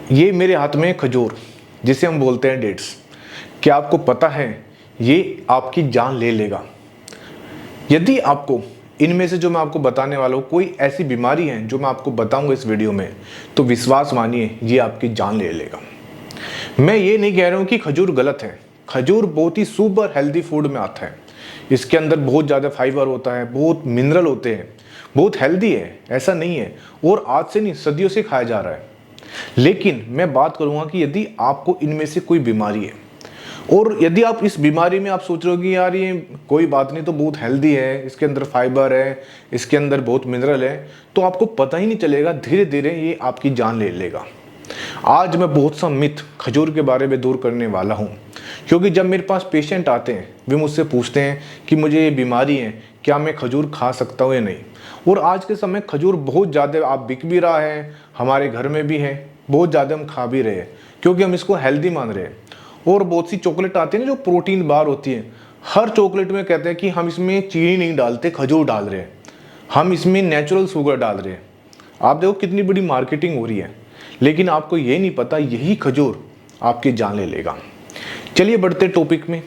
ये मेरे हाथ में खजूर, जिसे हम बोलते हैं डेट्स, क्या आपको पता है ये आपकी जान ले लेगा। यदि आपको इनमें से जो मैं आपको बताने वाला हूँ कोई ऐसी बीमारी है जो मैं आपको बताऊंगा इस वीडियो में, तो विश्वास मानिए ये आपकी जान ले लेगा। मैं ये नहीं कह रहा हूँ कि खजूर गलत है, खजूर बहुत ही सुपर हेल्दी फूड में आता है। इसके अंदर बहुत ज़्यादा फाइबर होता है, बहुत मिनरल होते हैं, बहुत हेल्दी है, ऐसा नहीं है। और आज से नहीं, सदियों से खाया जा रहा है। लेकिन मैं बात करूँगा कि यदि आपको इनमें से कोई बीमारी है और यदि आप इस बीमारी में आप सोच रहे हो कि यार ये कोई बात नहीं, तो बहुत हेल्दी है, इसके अंदर फाइबर है, इसके अंदर बहुत मिनरल है, तो आपको पता ही नहीं चलेगा, धीरे धीरे ये आपकी जान ले लेगा। आज मैं बहुत सा मिथ खजूर के बारे में दूर करने वाला हूँ, क्योंकि जब मेरे पास पेशेंट आते हैं वे मुझसे पूछते हैं कि मुझे ये बीमारी है, क्या मैं खजूर खा सकता हूँ या नहीं। और आज के समय खजूर बहुत ज़्यादा आप बिक भी रहा है, हमारे घर में भी है, बहुत ज़्यादा हम खा भी रहे हैं क्योंकि हम इसको हेल्दी मान रहे हैं। और बहुत सी चॉकलेट आती है ना जो प्रोटीन बार होती है, हर चॉकलेट में कहते हैं कि हम इसमें चीनी नहीं डालते, खजूर डाल रहे हैं, हम इसमें नेचुरल शुगर डाल रहे हैं। आप देखो कितनी बड़ी मार्केटिंग हो रही है, लेकिन आपको ये नहीं पता यही खजूर आपकी जान ले लेगा। चलिए बढ़ते टॉपिक में।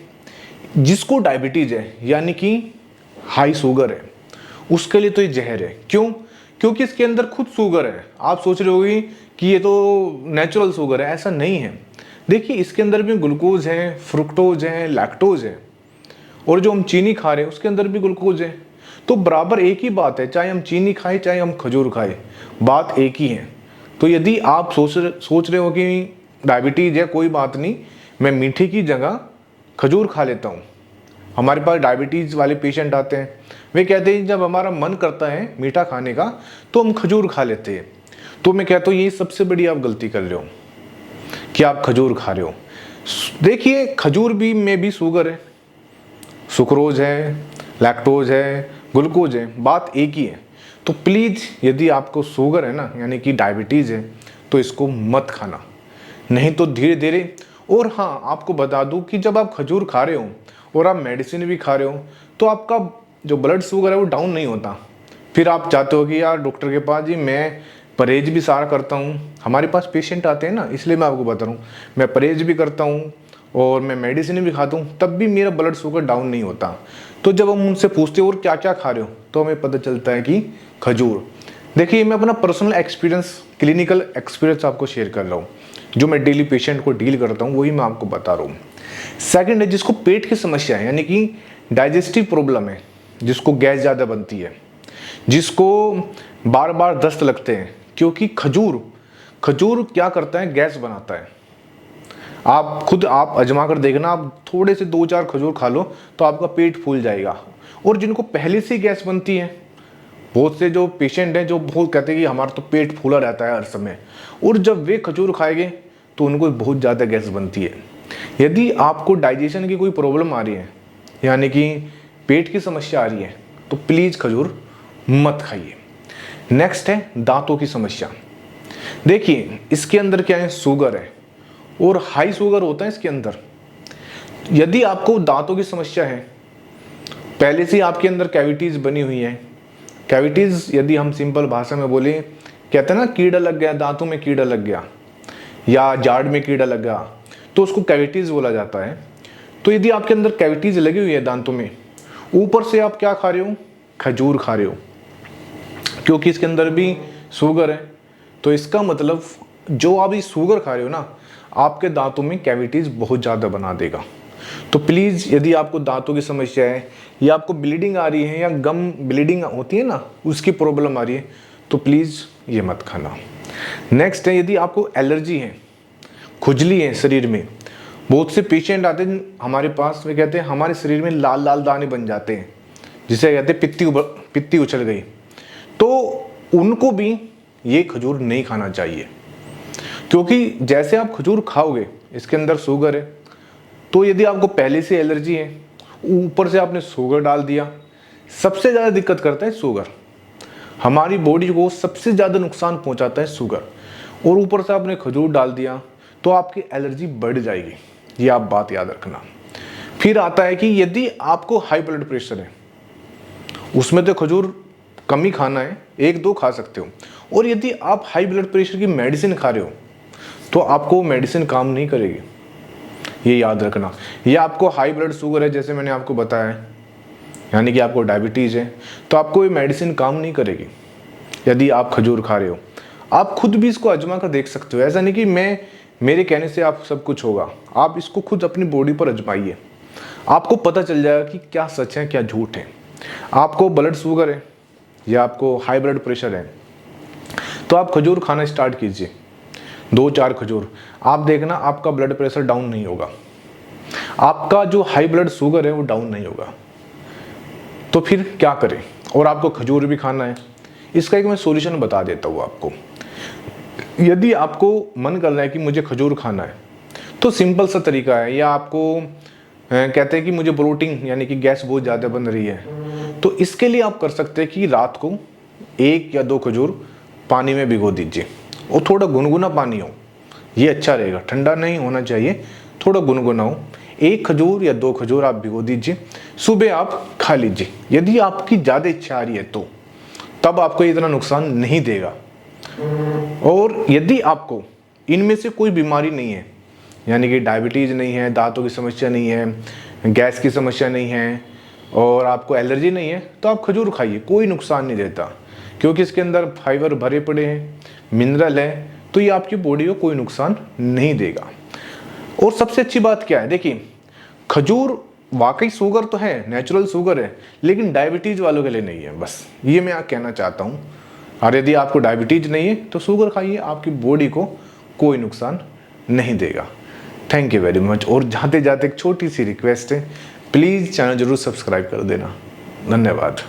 जिसको डायबिटीज़ है यानी कि हाई शुगर है, उसके लिए तो ये जहर है। क्यों? क्योंकि इसके अंदर खुद शुगर है। आप सोच रहे होगे कि ये तो नेचुरल शुगर है, ऐसा नहीं है। देखिए इसके अंदर भी ग्लूकोज है, फ्रुक्टोज है, लैक्टोज है, और जो हम चीनी खा रहे हैं उसके अंदर भी ग्लूकोज है। तो बराबर एक ही बात है, चाहे हम चीनी खाएं चाहे हम खजूर खाएं, बात एक ही है। तो यदि आप सोच रहे हो कि डायबिटीज़ है, कोई बात नहीं, मैं मीठे की जगह खजूर खा लेता हूँ। हमारे पास डायबिटीज़ वाले पेशेंट आते हैं, वे कहते हैं जब हमारा मन करता है मीठा खाने का तो हम खजूर खा लेते हैं। तो मैं कहता हूँ ये सबसे बड़ी आप गलती कर रहे हो कि आप खजूर खा रहे हो। देखिए खजूर भी में भी शुगर है, सुक्रोज है, लैक्टोज है, ग्लूकोज है, बात एक ही है। तो प्लीज़ यदि आपको शुगर है ना, यानी कि डायबिटीज़ है, तो इसको मत खाना, नहीं तो धीरे धीरे। और हाँ, आपको बता दूं कि जब आप खजूर खा रहे हो और आप मेडिसिन भी खा रहे हो, तो आपका जो ब्लड शुगर है वो डाउन नहीं होता। फिर आप चाहते हो कि यार डॉक्टर के पास, जी मैं परहेज भी सारा करता हूँ, हमारे पास पेशेंट आते हैं ना, इसलिए मैं आपको बता रहा हूँ, मैं परहेज भी करता हूँ और मैं मेडिसिन भी खाता हूँ, तब भी मेरा ब्लड शुगर डाउन नहीं होता। तो जब हम उनसे पूछते हैं और क्या क्या खा रहे हो, तो हमें पता चलता है कि खजूर। देखिए मैं अपना पर्सनल एक्सपीरियंस, क्लिनिकल एक्सपीरियंस आपको शेयर कर रहा हूँ, जो मैं डेली पेशेंट को डील करता हूँ वही मैं आपको बता रहा हूँ। सेकंड है जिसको पेट की समस्या है, यानी कि डाइजेस्टिव प्रॉब्लम है, जिसको गैस ज़्यादा बनती है, जिसको बार बार दस्त लगते हैं, क्योंकि खजूर क्या करता है, गैस बनाता है। आप खुद आप आजमा कर देखना, आप थोड़े से 2-4 खजूर खा लो तो आपका पेट फूल जाएगा। और जिनको पहले से गैस बनती है, बहुत से जो पेशेंट हैं जो बहुत कहते हैं कि हमारा तो पेट फूला रहता है हर समय, और जब वे खजूर खाएंगे तो उनको बहुत ज़्यादा गैस बनती है। यदि आपको डाइजेशन की कोई प्रॉब्लम आ रही है, यानी कि पेट की समस्या आ रही है, तो प्लीज़ खजूर मत खाइए। नेक्स्ट है दांतों की समस्या। देखिए इसके अंदर क्या है, शुगर है और हाई शुगर होता है इसके अंदर। यदि आपको दांतों की समस्या है, पहले से आपके अंदर कैविटीज़ बनी हुई है, कैविटीज़ यदि हम सिंपल भाषा में बोले, कहते हैं ना कीड़ा लग गया, दांतों में कीड़ा लग गया या जाड़ में कीड़ा लग गया, तो उसको कैविटीज़ बोला जाता है। तो यदि आपके अंदर कैविटीज़ लगी हुई है दांतों में, ऊपर से आप क्या खा रहे हो, खजूर खा रहे हो, क्योंकि इसके अंदर भी शुगर है, तो इसका मतलब जो आप इस शुगर खा रहे हो ना, आपके दांतों में कैविटीज़ बहुत ज़्यादा बना देगा। तो प्लीज़ यदि आपको दांतों की समस्या है या आपको ब्लीडिंग आ रही है या गम ब्लीडिंग होती है ना, उसकी प्रॉब्लम आ रही है, तो प्लीज़ ये मत खाना। नेक्स्ट है यदि आपको एलर्जी है, खुजली है शरीर में। बहुत से पेशेंट आते हैं हमारे पास, वे कहते हैं हमारे शरीर में लाल लाल दाने बन जाते हैं, जिसे कहते हैं पित्ती उछल गई। तो उनको भी ये खजूर नहीं खाना चाहिए, क्योंकि जैसे आप खजूर खाओगे, इसके अंदर शुगर है, तो यदि आपको पहले से एलर्जी है, ऊपर से आपने शुगर डाल दिया, सबसे ज़्यादा दिक्कत करता है शुगर। हमारी बॉडी को सबसे ज़्यादा नुकसान पहुंचाता है शुगर, और ऊपर से आपने खजूर डाल दिया तो आपकी एलर्जी बढ़ जाएगी, ये आप बात याद रखना। फिर आता है कि यदि आपको हाई ब्लड प्रेशर है, उसमें तो खजूर कम ही खाना है, 1-2 खा सकते हो। और यदि आप हाई ब्लड प्रेशर की मेडिसिन खा रहे हो, तो आपको मेडिसिन काम नहीं करेगी, ये याद रखना। या आपको हाई ब्लड शुगर है, जैसे मैंने आपको बताया, यानी कि आपको डायबिटीज़ है, तो आपको ये मेडिसिन काम नहीं करेगी यदि आप खजूर खा रहे हो। आप खुद भी इसको आजमा कर देख सकते हो, ऐसा नहीं कि मेरे कहने से आप सब कुछ होगा। आप इसको खुद अपनी बॉडी पर आजमाइए, आपको पता चल जाएगा कि क्या सच है क्या झूठ है। आपको ब्लड शुगर है या आपको हाई ब्लड प्रेशर है, तो आप खजूर खाना स्टार्ट कीजिए, 2-4 खजूर। आप देखना आपका ब्लड प्रेशर डाउन नहीं होगा, आपका जो हाई ब्लड शुगर है वो डाउन नहीं होगा। तो फिर क्या करें? और आपको खजूर भी खाना है, इसका एक मैं सॉल्यूशन बता देता हूँ आपको। यदि आपको मन कर रहा है कि मुझे खजूर खाना है, तो सिंपल सा तरीका है। या आपको कहते हैं कि मुझे ब्लोटिंग यानी कि गैस बहुत ज़्यादा बन रही है, तो इसके लिए आप कर सकते हैं कि रात को 1 या 2 खजूर पानी में भिगो दीजिए, और थोड़ा गुनगुना पानी हो, ये अच्छा रहेगा, ठंडा नहीं होना चाहिए, थोड़ा गुनगुना हो। 1 खजूर या 2 खजूर आप भिगो दीजिए, सुबह आप खा लीजिए। यदि आपकी ज़्यादा इच्छा आ रही है तो तब आपको इतना नुकसान नहीं देगा। और यदि आपको इनमें से कोई बीमारी नहीं है, यानी कि डायबिटीज़ नहीं है, दांतों की समस्या नहीं है, गैस की समस्या नहीं है, और आपको एलर्जी नहीं है, तो आप खजूर खाइए, कोई नुकसान नहीं देता, क्योंकि इसके अंदर फाइबर भरे पड़े हैं, मिनरल है, तो ये आपकी बॉडी को कोई नुकसान नहीं देगा। और सबसे अच्छी बात क्या है, देखिए खजूर वाकई शुगर तो है, नेचुरल शुगर है, लेकिन डायबिटीज़ वालों के लिए नहीं है, बस ये मैं कहना चाहता हूँ। और यदि आपको डायबिटीज़ नहीं है तो शुगर खाइए, आपकी बॉडी को कोई नुकसान नहीं देगा। Thank you very much. और जाते जाते एक छोटी सी रिक्वेस्ट है, प्लीज़ चैनल ज़रूर सब्सक्राइब कर देना। धन्यवाद।